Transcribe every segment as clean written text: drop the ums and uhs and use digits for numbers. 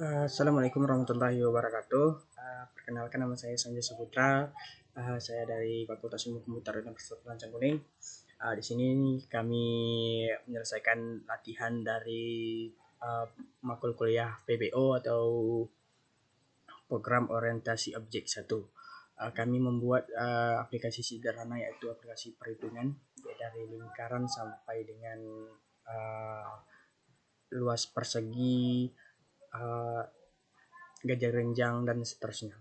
Assalamualaikum warahmatullahi wabarakatuh. Perkenalkan, nama saya Sanjay Saputra. Saya dari Fakultas Ilmu Komputer Universitas Lancang Kuning. Di sini kami menyelesaikan latihan dari makul kuliah PBO atau Program Orientasi Objek 1. Kami membuat aplikasi sederhana, yaitu aplikasi perhitungan dari lingkaran sampai dengan luas persegi, gajar renjang, dan seterusnya.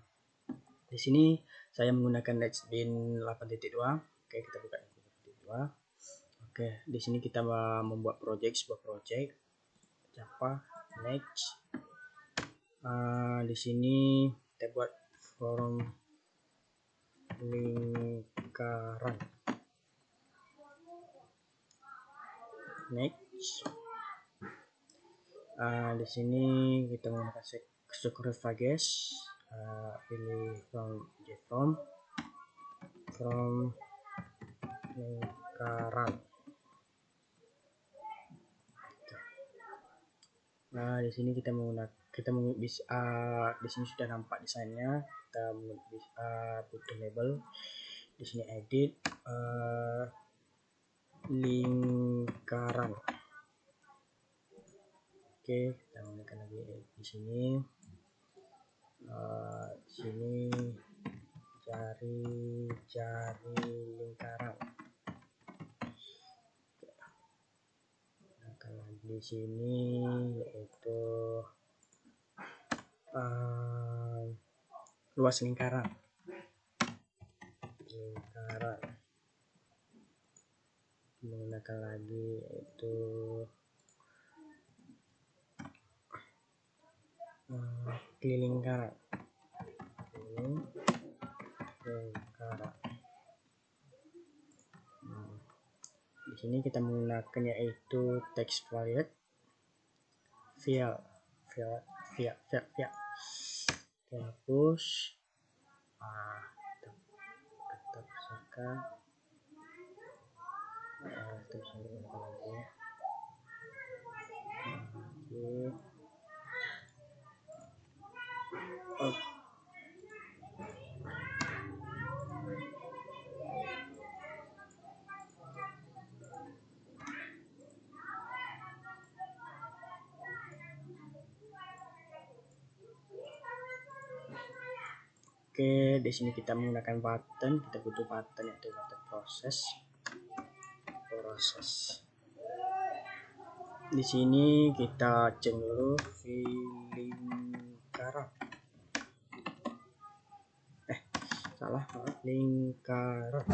Di sini saya menggunakan NetBeans 8.2. Oke, kita buka 8.2. Oke, di sini kita membuat sebuah project Java next. Di sini kita buat form lingkaran next. Di sini kita menggunakan struktur vages, pilih from lingkaran. Di sini kita di sini sudah nampak desainnya. Kita butuh label. Di sini edit lingkaran. Oke, kita menggunakan lagi di sini. Di sini jari lingkaran. Di sini yaitu luas lingkaran. Menggunakan lagi yaitu lingkaran. Di sini kita menggunakan yaitu text variable via kita hapus. Kita besarkan. Kita bisa gunakan lagi. Oke, di sini kita menggunakan button. Kita butuh button, yaitu button proses. Di sini kita cek dulu lingkaran. Lingkaran.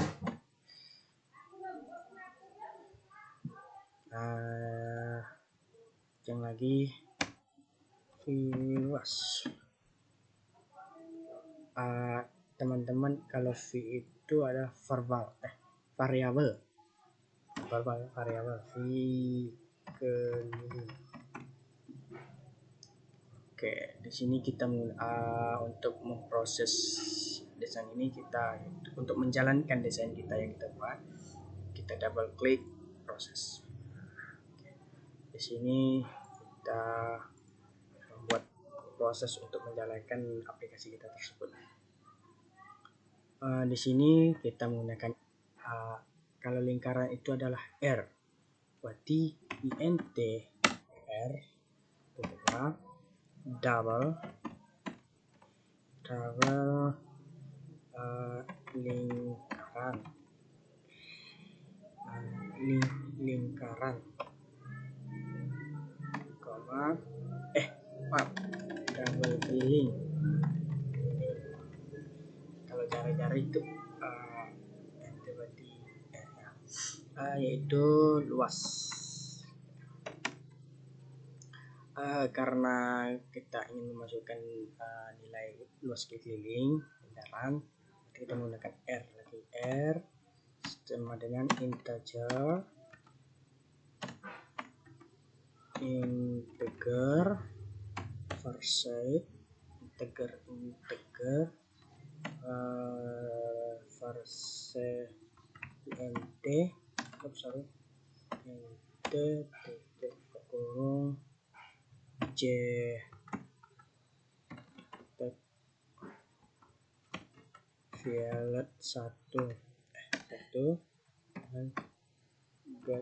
Yang lagi luas. Teman-teman, kalau V itu ada variabel V keliling. Oke, di sini kita untuk memproses desain ini, untuk menjalankan desain kita yang kita buat, kita double klik proses. Di sini kita membuat proses untuk menjalankan aplikasi kita tersebut. Di sini kita menggunakan kalau lingkaran itu adalah R, berarti int R double lingkaran double keliling. Kalau jari-jari itu yaitu luas. Karena kita ingin memasukkan nilai luas keliling lingkaran, kita menggunakan R sama dengan integer verse int kurung j violet satu dan get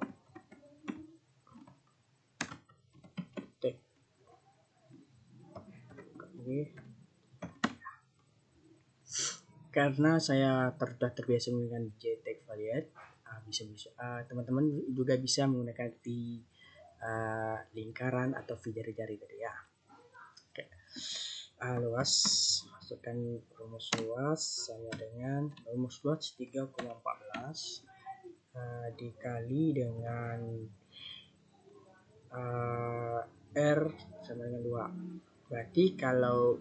titik ini. Karena saya sudah terbiasa menggunakan JTAG Valiant, teman-teman juga bisa menggunakan di lingkaran atau V jari-jari tadi ya. Oke. Luas, masukkan rumus luas sama dengan rumus luas 3,14 dikali dengan R sama dengan 2. Berarti kalau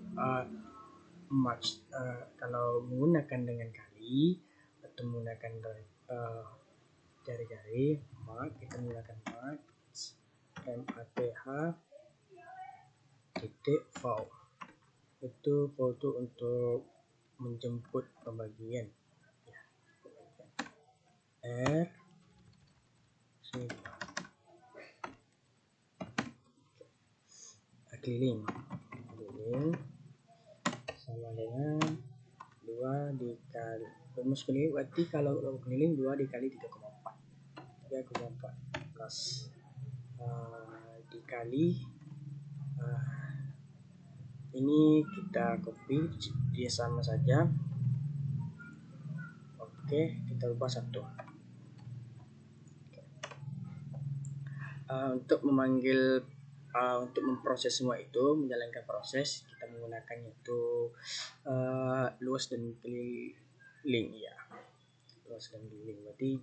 kalau menggunakan dengan kali atau menggunakan jari-jari, maka kita menggunakan math titik v. Itu foto untuk menjemput pembagian R keliling sama dengan 2 dikali rumus keliling, berarti kalau keliling 2 dikali 3,4 plus dikali ini kita copy, dia sama saja. Oke, kita ubah 1. Untuk memanggil untuk memproses semua itu, menjalankan proses, kita menggunakan itu luas dan keliling ya. Luas dan keliling berarti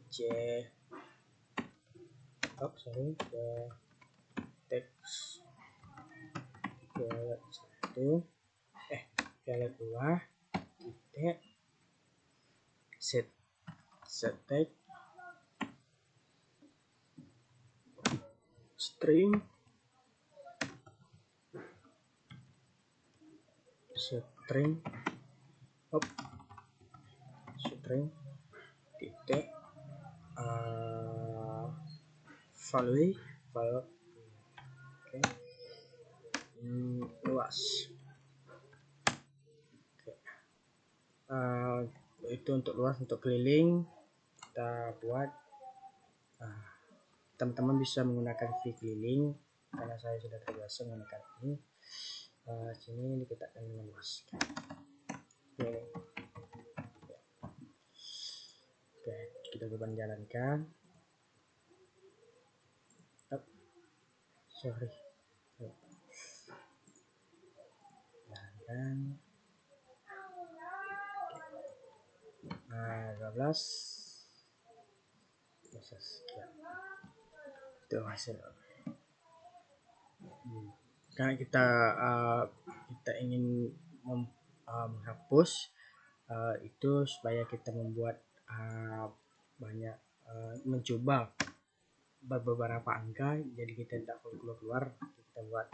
teks violet 1 violet 2 titik set tag string titik value luas. Itu untuk luas. Untuk keliling kita buat teman-teman bisa menggunakan V keliling karena saya sudah terbiasa menggunakan ini. Sini dikatakan dengan luas. Oke, kita coba jalankan. Jalankan. 12 proses itu hasil. Karena kita ingin menghapus itu supaya kita membuat banyak mencoba beberapa angka, jadi kita tidak perlu keluar, kita buat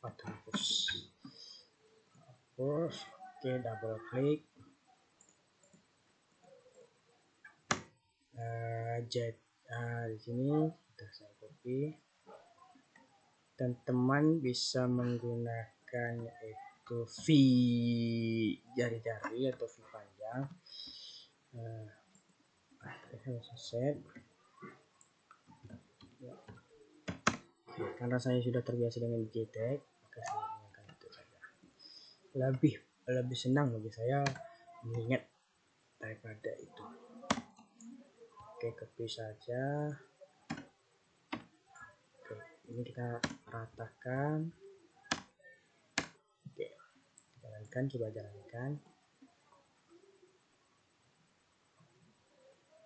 waktu hapus. Oke, double klik di sini sudah saya copy. Dan teman bisa menggunakan itu V jari-jari atau V panjang. Set. Karena saya sudah terbiasa dengan JTAG, maka saya menggunakan itu saja. Lebih senang bagi saya mengingat daripada itu. Oke, copy saja. Oke, ini kita ratakan. Oke, jalankan, coba jalankan.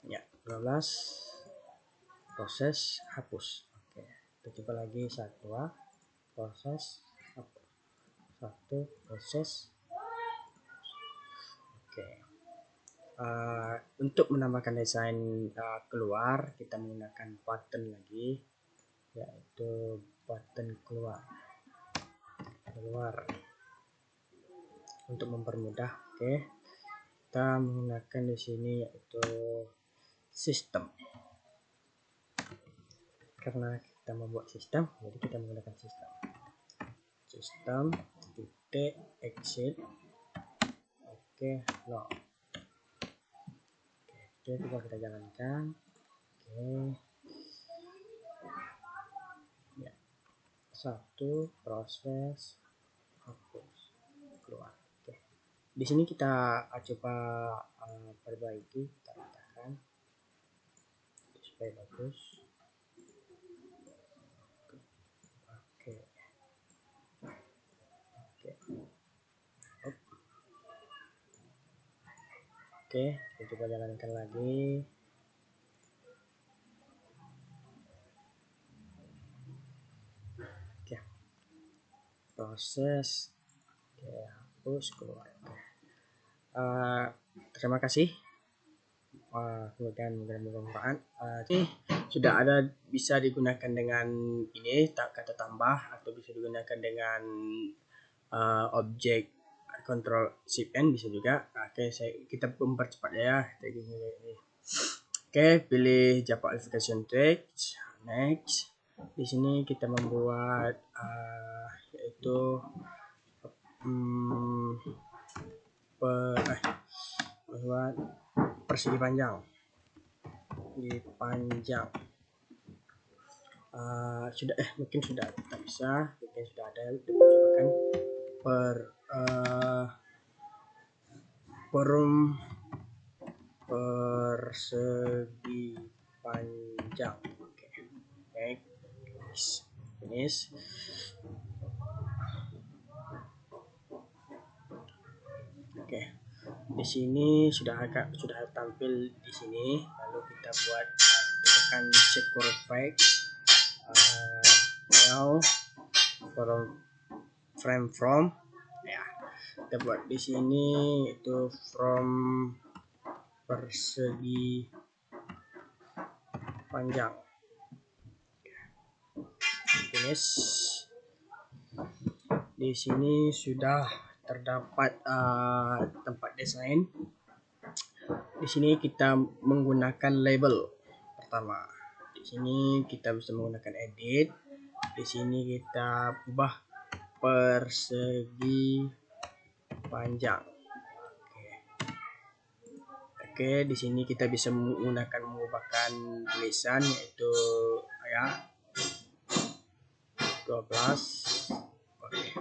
Ya, 12 proses hapus. Oke, kita coba lagi proses hapus. 1 proses. Oke. Untuk menambahkan desain keluar, kita menggunakan button lagi, yaitu button keluar untuk mempermudah. Oke, kita menggunakan di sini yaitu sistem. Karena kita membuat sistem, jadi kita menggunakan sistem titik exit. Oke, no. Oke, coba kita jalankan. Oke. Ya. 1 proses hapus keluar. Oke. Di sini kita coba perbaiki, kita letakkan supaya bagus. Oke. Oke. Oke, kita coba jalankan lagi. Oke. Proses. Oke, hapus keluar. Oke. Terima kasih. Kemudian bermanfaat. Ini sudah ada, bisa digunakan dengan ini kata tambah, atau bisa digunakan dengan objek Ctrl Shift N bisa juga. Oke, kita mempercepat ya. Oke, pilih Java Application Text, next. Di sini kita membuat yaitu membuat persegi panjang. Dipanjang. Sudah mungkin sudah tak bisa, mungkin sudah ada. Kita cobakan persegi panjang. Oke. Finish. Oke. Di sini sudah tampil di sini. Lalu kita buat, kita tekan secure effect. Now from ya, kita buat di sini itu from persegi panjang. Finish. Di sini sudah terdapat tempat desain. Di sini kita menggunakan label pertama. Di sini kita bisa menggunakan edit. Di sini kita ubah persegi panjang. Oke, di sini kita bisa mengubahkan tulisan, yaitu ya 12. Oke.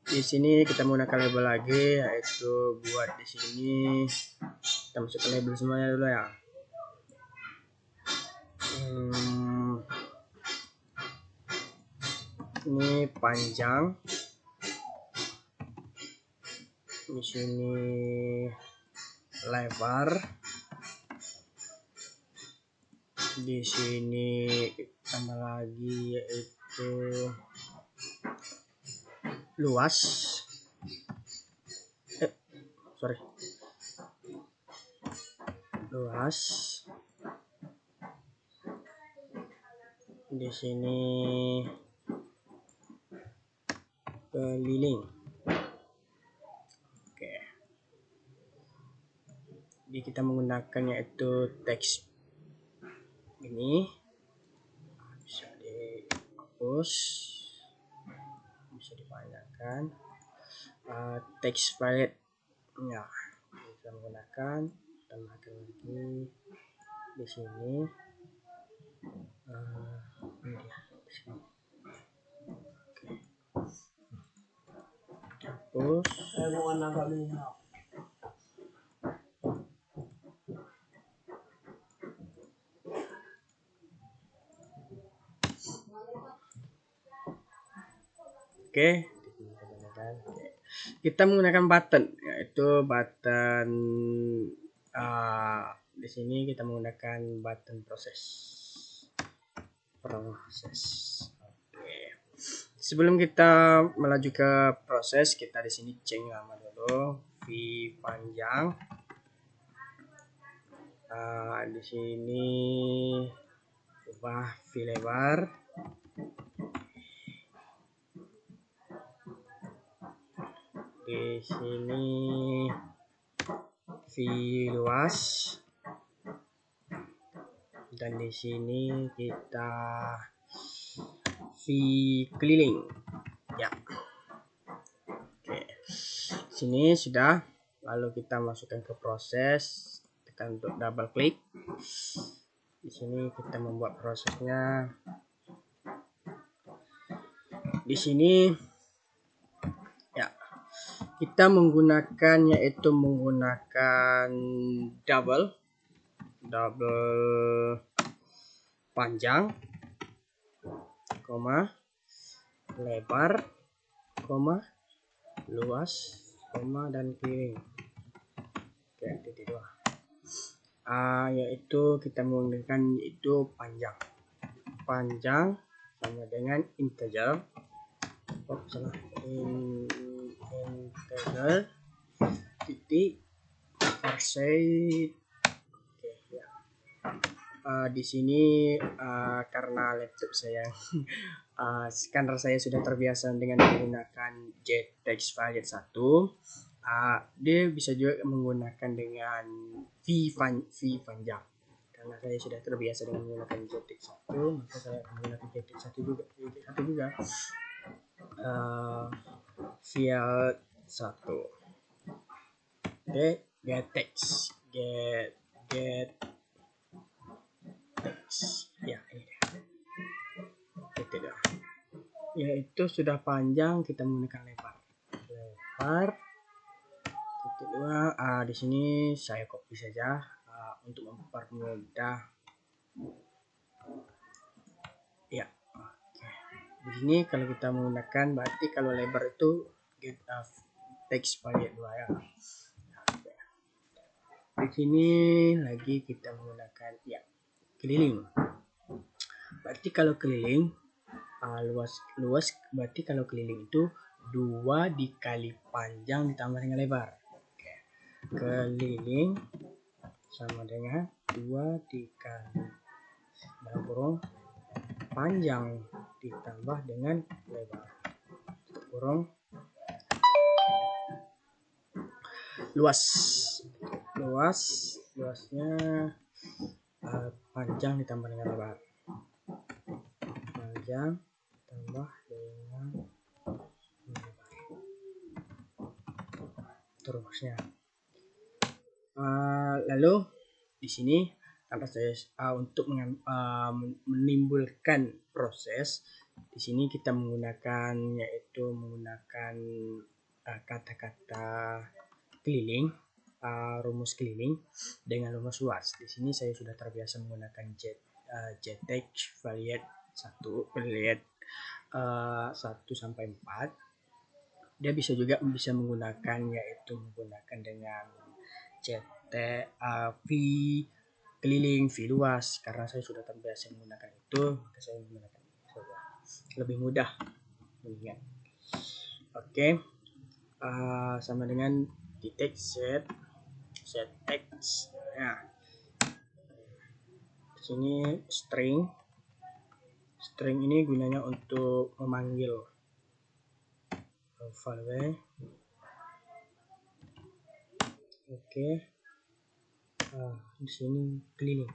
Di sini kita menggunakan label lagi, yaitu buat di sini kita masukkan label semuanya dulu ya. Ini panjang. Di sini lebar. Di sini tambah lagi yaitu luas. Luas. Di sini keliling. Oke. Jadi kita menggunakan yaitu teks ini, bisa dihapus, bisa dipanjangkan. Text palette ya, kita menggunakan, tambahkan lagi di sini. Ini dia di sini. Hapus. Oke, kita menggunakan button, yaitu button di sini kita menggunakan button proses. Oke. Sebelum kita melaju ke proses, kita di sini change nama dulu, v panjang. Di sini ubah v lebar. Di sini v luas, dan di sini kita v keliling ya. Oke, sini sudah. Lalu kita masukkan ke proses, kita untuk double klik. Di sini kita membuat prosesnya. Di sini ya kita menggunakan yaitu menggunakan double panjang, koma lebar, koma luas, koma dan keliling. Oke, titik dua. Yaitu kita menggunakan itu panjang sama dengan integer. Integer titik parse. Oke, ya. Di sini karena laptop saya karena saya sudah terbiasa dengan menggunakan JText Valet 1, dia bisa juga menggunakan dengan V panjang. Karena saya sudah terbiasa dengan menggunakan JText 1, maka saya akan menggunakan JText 1 juga. Valet 1. Oke, getText. Ya, ini dia. Yaitu sudah panjang, kita menggunakan lebar titik dua. Di sini saya copy saja untuk mempermudah. Ya, oke. Di sini kalau kita menggunakan, berarti kalau lebar itu text Valet 2 ya. Di sini lagi kita menggunakan keliling. Berarti kalau keliling luas berarti kalau keliling itu 2 dikali panjang ditambah dengan lebar. Oke. Keliling sama dengan 2 dikali dalam kurung panjang ditambah dengan lebar kurung luasnya panjang ditambah dengan lebar, panjang tambah dengan lebar, terusnya. Lalu di sini karena saya untuk menimbulkan proses, di sini kita menggunakan kata-kata keliling, rumus keliling dengan rumus luas. Di sini saya sudah terbiasa menggunakan JText Valet 1 sampai 4. Dia bisa menggunakan dengan V keliling, V luas. Karena saya sudah terbiasa menggunakan itu, maka saya menggunakan itu lebih mudah mengingat. Oke. Sama dengan detect set text. Nah, di sini string ini gunanya untuk memanggil value. Oke. Di sini keliling.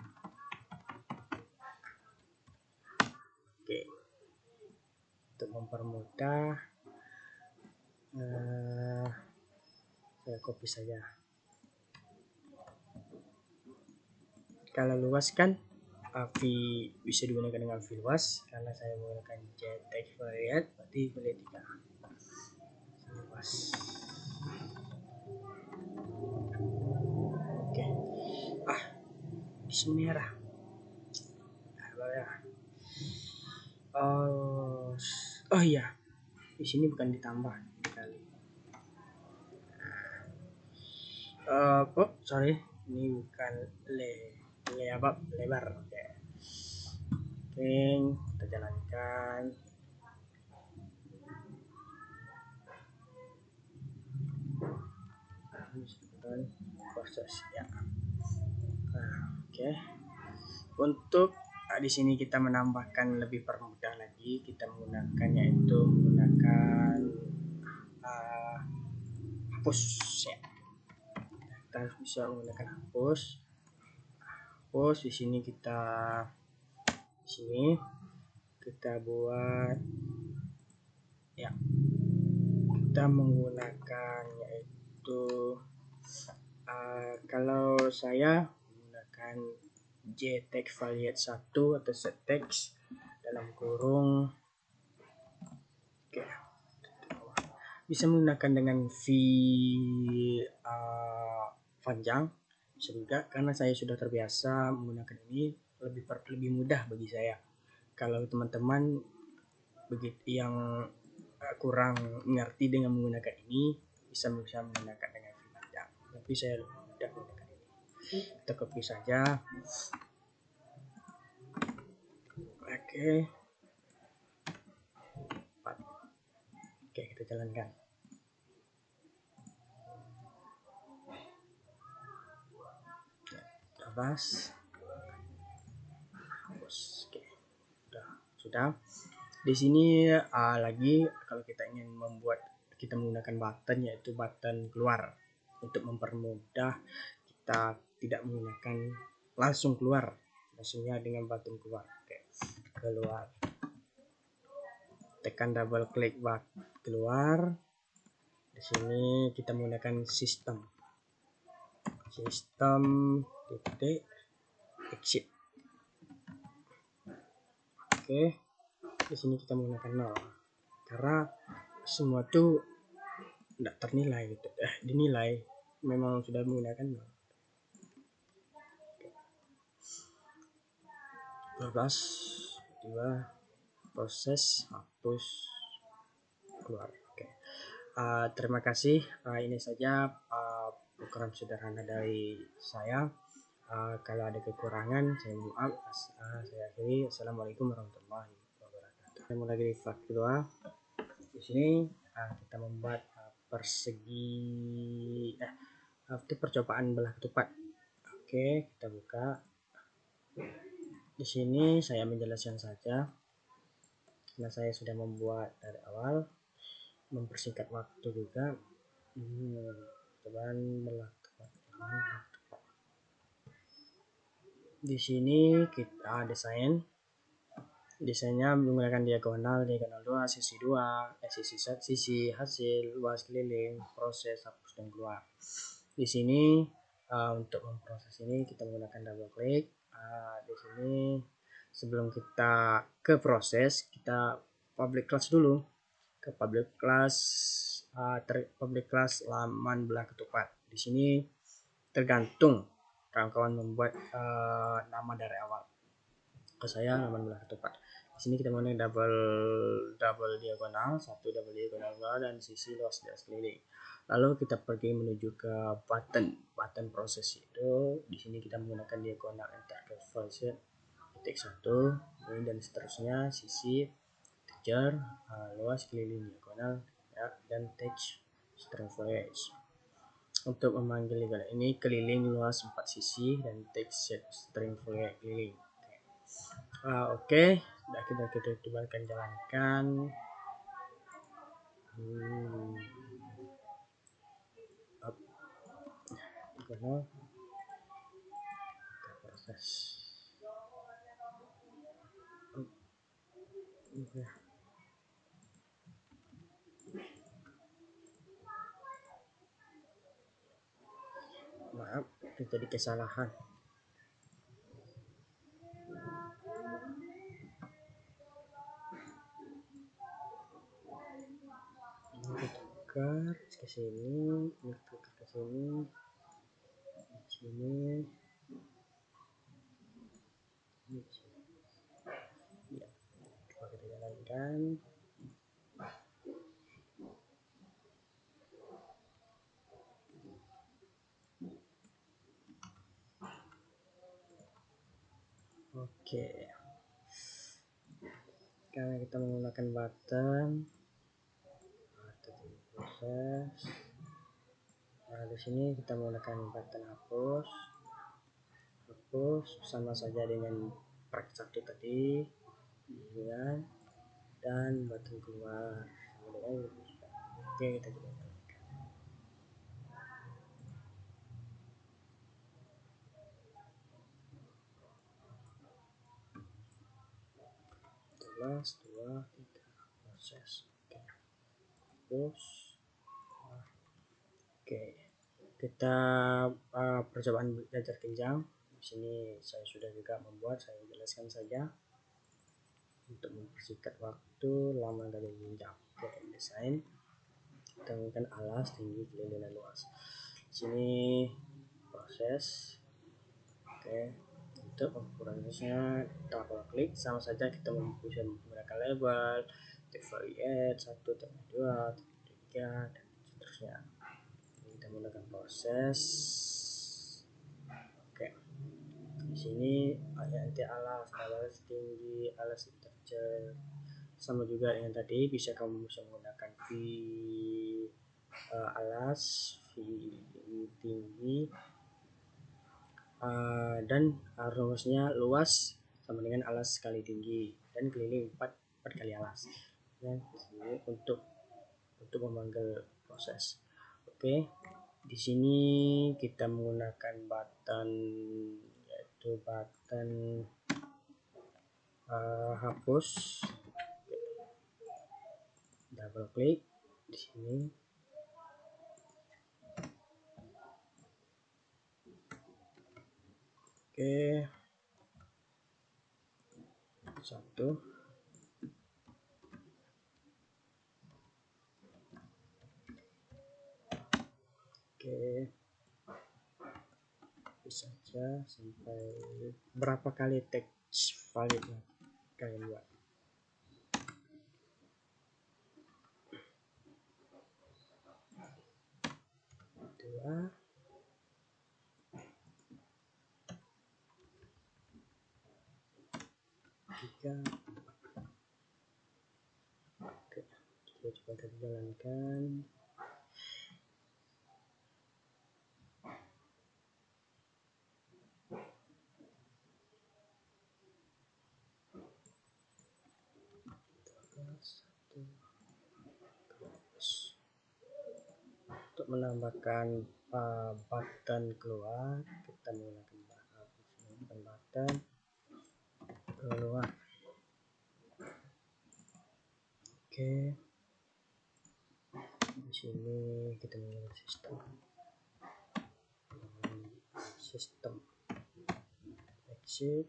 Oke. Untuk mempermudah, saya copy saja. Kalau luas kan V bisa digunakan dengan V luas, karena saya menggunakan JText Valet, berarti Valet 3 luas. Oke. Di sini merah. Oh iya, di sini bukan ditambah kali. Sorry, ini bukan lebar. Oke, kita jalankan. Proses ya. Oke. Untuk di sini kita menambahkan lebih permudah lagi, kita menggunakan hapus ya. Kita harus bisa menggunakan hapus. Di sini kita buat ya. Kita menggunakan Kalau saya menggunakan JTEX Valiate 1 atau ZTEX dalam kurung, oke, bisa menggunakan dengan panjang juga, karena saya sudah terbiasa menggunakan ini, lebih mudah bagi saya. Kalau teman-teman yang kurang mengerti dengan menggunakan ini, bisa menggunakan dengan V panjang, tapi saya lebih mudah menggunakan ini. Kita copy saja. Oke, kita jalankan. Terus, oke, sudah. Di sini lagi kalau kita ingin kita menggunakan button, yaitu button keluar, untuk mempermudah kita tidak menggunakan langsung keluar, langsungnya dengan button keluar. Oke, keluar, tekan double klik button keluar. Di sini kita menggunakan sistem titik exit. Oke, di sini kita menggunakan 0 karena semua tuh tidak ternilai gitu, dinilai memang sudah menggunakan 0. Bebas tiba proses hapus keluar. Oke. Terima kasih. Ini saja program sederhana dari saya. Kalau ada kekurangan, saya mohon maaf. Saya akhiri. Assalamualaikum warahmatullahi wabarakatuh. Kita mulai dari part kedua. Di sini kita membuat itu percobaan belah ketupat. Oke, kita buka. Di sini saya menjelaskan saja, karena saya sudah membuat dari awal, mempersingkat waktu juga. Percobaan belah ketupat. Di sini kita desainnya menggunakan diagonal 2, sisi 2, sisi hasil, luas keliling, proses, hapus dan keluar. Di sini untuk memproses ini kita menggunakan double klik. Di sini sebelum kita ke proses, kita public class dulu. Ke public class laman belah ketupat. Di sini tergantung kawan-kawan membuat nama dari awal. Ke saya laman belah ketupat. Di sini kita menggunakan double diagonal, double diagonal dan sisi luas keliling. Lalu kita pergi menuju ke button proses itu. Di sini kita menggunakan diagonal enter ke version titik 1 dan seterusnya, sisi, teacher, luas keliling diagonal, dan text string voice. Untuk memanggil ini keliling luas 4 sisi dan text string voice keliling. Oke, kita coba jalankan. Proses. Maaf, terjadi kesalahan. Tukar ke sini, tukar ke sini, di sini, ya, coba kita jalankan. Oke, karena kita menggunakan button proses. Di sini kita menggunakan button hapus sama saja dengan part 1 tadi, dan button keluar. Oke, kita coba. Plus 2, 3 proses. Oke. Oke, kita percobaan belajar kenjang. Di sini saya sudah juga membuat, saya jelaskan saja untuk mempersingkat waktu lama dari jenjang. Oke, desain. Kita menggunakan alas, tinggi, keliling, dan luas. Di sini proses. Oke, untuk ukurannya kita klik, sama saja kita bisa menggunakan label, text variate 1, text 2, text 3, dan seterusnya. Kita menggunakan proses. Oke, di sini nanti alas tinggi, alas texture, sama juga dengan tadi. Bisa kamu bisa menggunakan alas, tinggi, dan rumusnya luas sama dengan alas kali tinggi, dan keliling 4 kali alas. Dan untuk memanggil proses. Oke, di sini kita menggunakan button, yaitu button hapus. Double klik di sini. Oke, 1. Oke, bisa saja sampai berapa kali text validnya kalian buat. Dua, tiga. Oke, kita coba jalankan. Untuk menambahkan button keluar, kita menggunakan button keluar. Oke, di sini kita menggunakan sistem exit.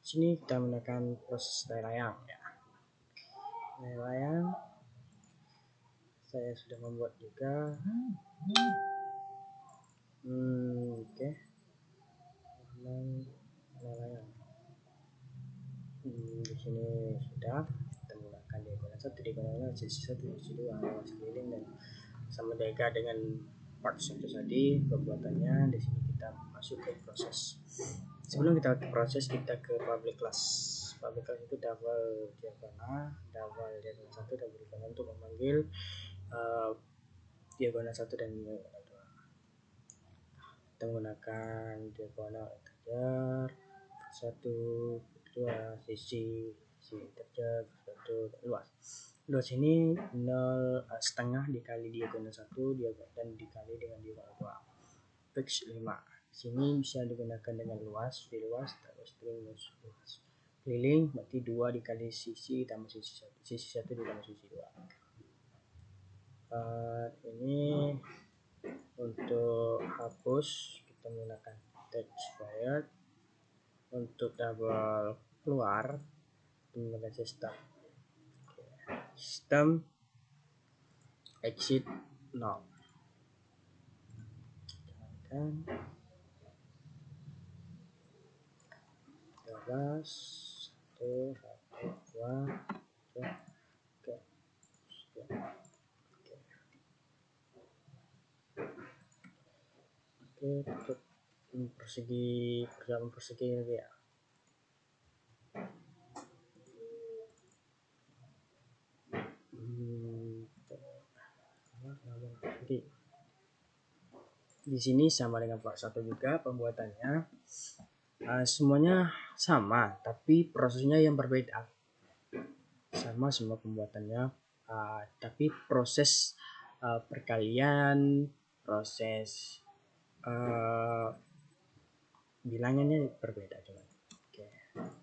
Sini kita menggunakan proses layang ya. Layang saya sudah membuat juga. Oke. Layang. Di sini sudah kita menggunakan diagonal 1, diagonal sisi 1, sisi 2, luas keliling, dan sama dengan part 1 tadi pembuatannya. Di sini kita masuk ke proses. Sebelum kita ke proses, kita ke public class. Public class itu double diagonal 1, double diagonal untuk memanggil diagonal 1 dan diagonal 2. Kita menggunakan diagonal integer 1, 2, sisi integer 1, luas ini 0,5 dikali diagonal 1 dan dikali dengan diagonal 2, fix 5. Sini bisa digunakan dengan luas, luas keliling, berarti 2 dikali sisi tambah sisi 1 ditambah sisi 2. Ini untuk hapus kita menggunakan text variate. Untuk double keluar menggunakan sistem exit 0. Jalankan 13, 1, 2, 3, oke. Untuk persegi lagi ya. Di sini sama dengan part 1 juga pembuatannya. Semuanya sama, tapi prosesnya yang berbeda. sama semua pembuatannya, tapi proses perkalian, proses bilangannya berbeda. Coba oke,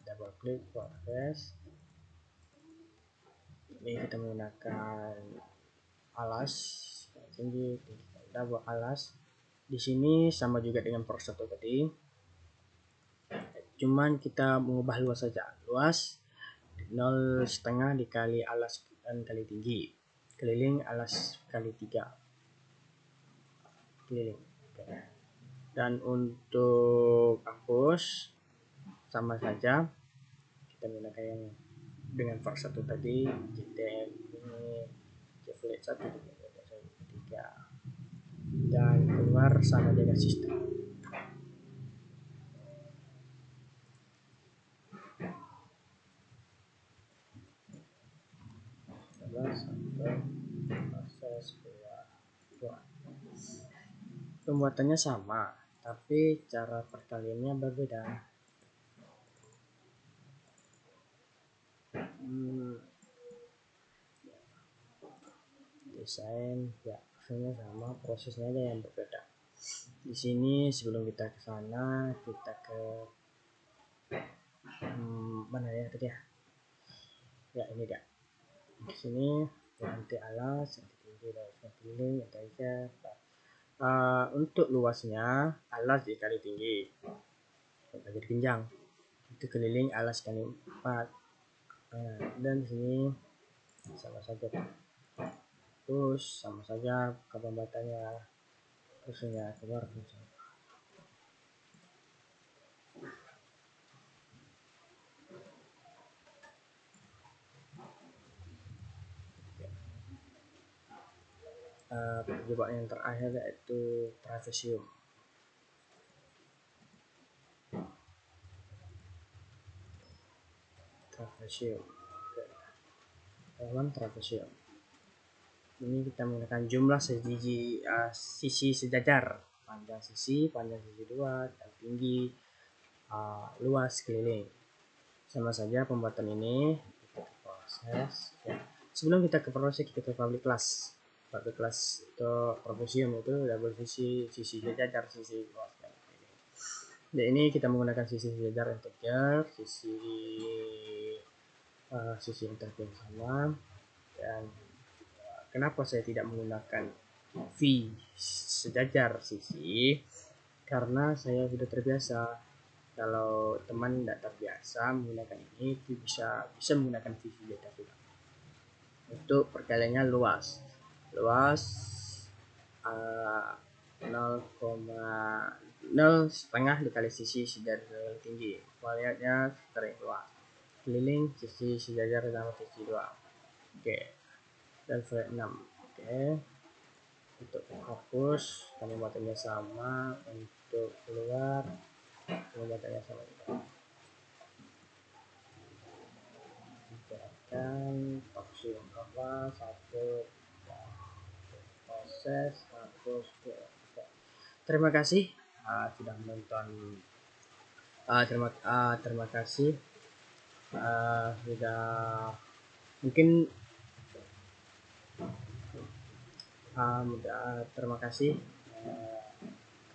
double klik proses. Ini kita menggunakan alas tinggi double alas. Di sini sama juga dengan proses satu tadi, cuman kita mengubah luas saja. Luas 0,5 dikali alas dan kali tinggi, keliling alas kali 3 keliling. Dan untuk hapus sama saja, kita menggunakan yang dengan for satu tadi, JTM ini Jflat 1 3 dan keluar sama dengan sistem. Proses keluar. Pembuatannya sama, tapi cara perkaliannya berbeda. Desain ya hasilnya sama, prosesnya aja yang berbeda. Di sini sebelum kita ke sana, kita ke mana ya tadi ya? Ya ini dia. Di sini ganti alas, ganti tinggi, dan keliling, ganti aja. Untuk luasnya alas dikali tinggi bagi kenjang, itu keliling alas kali 4. Dan sini sama saja, terus sama saja pembuatannya, terusnya keluar terus. Percobaan yang terakhir yaitu trapesium. Trapesium ini kita menggunakan jumlah sisi sejajar, panjang sisi 2, dan tinggi, luas keliling. Sama saja pembuatan ini. Kita ke proses ya. Sebelum kita ke proses, kita ke public class. Public class itu trapesium itu double sisi sejajar, sisi luas. Dan ini kita menggunakan sisi sejajar integer, sisi integer sama. Dan kenapa saya tidak menggunakan V sejajar sisi? Karena saya sudah terbiasa. Kalau teman tidak terbiasa menggunakan ini, itu bisa menggunakan V sejajar juga. Untuk perkaliannya luas 0,5 dikali sisi sejajar tinggi, kualitasnya sering luas, keliling sisi sejajar sama sisi 2. Oke, dan flat 6. Oke, untuk hapus pembuatannya sama, untuk keluar pembuatannya sama juga. Dan opsi apa satu proses hapus. Terima kasih sudah menonton. Terima kasih sudah mungkin terima kasih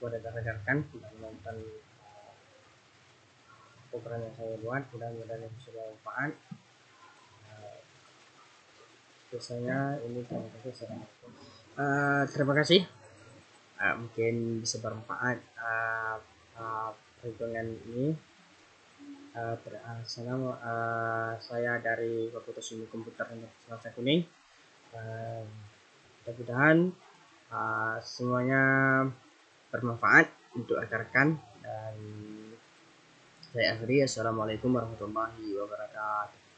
kepada rekan-rekan sudah menonton program yang saya buat. Mudah-mudahan bisa bermanfaat. Biasanya ini terima kasih. Mungkin bisa bermanfaat perhitungan ini. Saya dari Fakultas Ilmu Komputer Universitas Kuning. Mudah-mudahan semuanya bermanfaat untuk rekan-rekan, dan saya akhiri. Assalamualaikum warahmatullahi wabarakatuh.